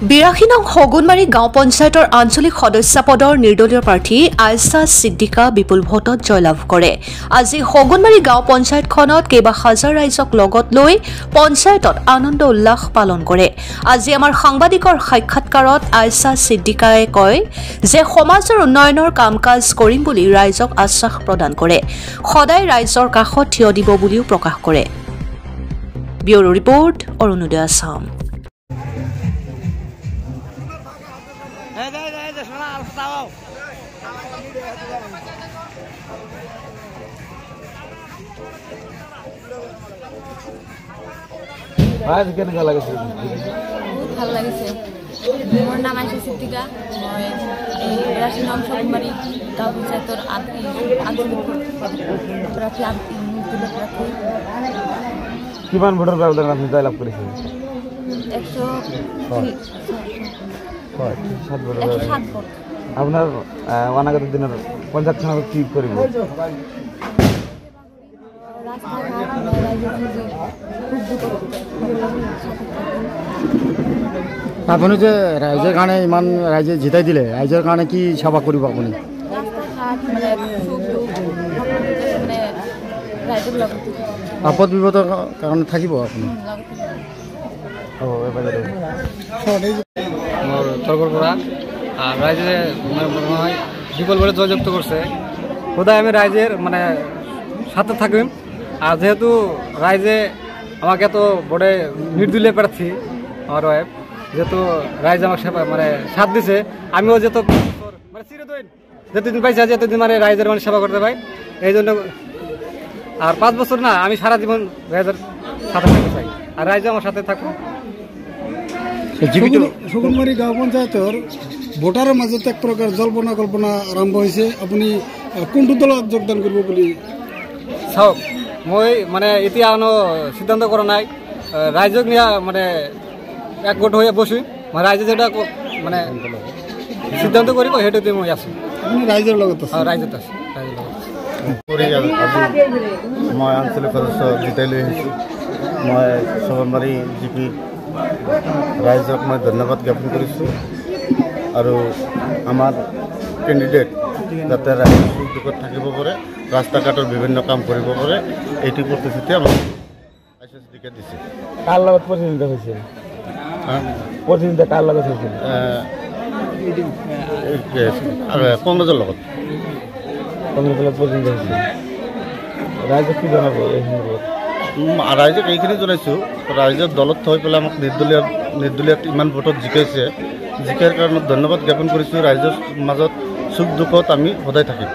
82 নং হগুনমাৰী গাঁও পঞ্চায়তৰ আঞ্চলিক সদস্য পদৰ নিৰ্দলীয় প্ৰাৰ্থী আয়েশা সিদ্দিকা বিপুল ভোটত জয়লাভ কৰে। আজি হগুনমাৰী গাঁও পঞ্চায়তখনত কেইবা হাজাৰ ৰাইজক লগত লৈ পঞ্চায়তত আনন্দ উল্লাস পালন কৰে। আজি আমাৰ সাংবাদিকৰ সাক্ষাৎকাৰত আয়েশা সিদ্দিকাই কয় যে সমাজৰ উন্নয়নৰ কাম-কাজ কৰিম বুলি ৰাইজক আশ্বাস প্ৰদান কৰে। সদায় ৰাইজৰ কাষত থিয় দিব বুলিও প্ৰকাশ কৰে। Bureau report Arunodoy Assam. ভাল লাগিছে। মোৰ নাম আয়েশা সিদ্দিকা। মই 82 নং হগুনমাৰী গাঁও পঞ্চায়তৰ আঞ্চলিক প্ৰাৰ্থী। কিমান ভোটৰ ব্যৱধান আপুনি জয়লাভ কৰিছে? 107 ভোট। আপোনাৰ অনাগত দিনৰ পঞ্চায়তখনত কি কৰিব? আপুনি যে ৰাইজৰ কাৰণে ইমান ৰাইজে জিতাই দিলে, ৰাইজৰ কাৰণে কি সেৱা কৰিব আপুনি? আপদ বিপদৰ কাৰণে থাকিব আপুনি? মোৰ তৰফৰ পৰা ৰাইজে বিকল্পৰে জয়যুক্ত কৰিছে। সদায় আমি ৰাইজেৰ সাথে থাকিম। আর যেহেতু রাইজে আমাকে এত বড় নির্দলীয় প্রার্থী আমার ওয়াইফ, যেহেতু রাইজ আমার সাথ দিছে, আমিও যেহেতু চিরদিন যতদিন পাইছি এতদিন রাইজের সেবা করতে পাই। এই জন্য আর 5 বছর না, আমি সারা জীবন রাইজের সাথে থাকতে চাই, আর রাইজে আমার সাথে থাকুন। হগুনমাৰী গাঁও পঞ্চায়তৰ ভোটাৰৰ মাজত এক প্ৰকাৰ জল্পনা কল্পনা আৰম্ভ হৈছে। আপুনি কোনটো দলত যোগদান কৰিব বুলি? চাওক, মই এতিয়া সিদ্ধান্ত কৰা নাই। ৰাইজক নিয়া একগোট হৈ বসি ৰাইজে যেটা সিদ্ধান্ত কৰিব সেইটোতে মই আছো। আপুনি ৰাইজৰ লগত আছে? ৰাইজত আছো। মই আঞ্চলিক সদস্য জিতাই লৈ আহিছোঁ। মই হগুনমাৰী জিপি ৰাইজক মই ধন্যবাদ জ্ঞাপন কৰিছোঁ, আৰু আমাৰ কেণ্ডিডেট যাতে ৰাইজৰ সুখ দুখত থাকিব পাৰে, ৰাস্তা ঘাটৰ বিভিন্ন কাম কৰিব পাৰে, এইটো প্ৰতিশ্ৰুতি আমাক আয়েশা সিদ্দিকা দিছে। কাৰ লগত প্ৰতিদ্বন্দ্বিতা হৈছিল? প্ৰতিদ্বন্দ্বিতা কাৰ লগত হৈছিল? কংগ্ৰেছৰ লগত। কংগ্ৰেছৰ লগত প্ৰতিদ্বন্দ্বিতা হৈছিল। ৰাইজক কি জনাব এই সন্দৰ্ভত? ৰাইজক এইখিনি জনাইছোঁ, ৰাইজৰ দলত থৈ পেলাই আমাক নিৰ্দলীয় ইমান ভোটত জিকাইছে, জিকাৰ কাৰণে ধন্যবাদ জ্ঞাপন কৰিছোঁ। ৰাইজৰ মাজত সুখ দুখত আমি সদায় থাকিম।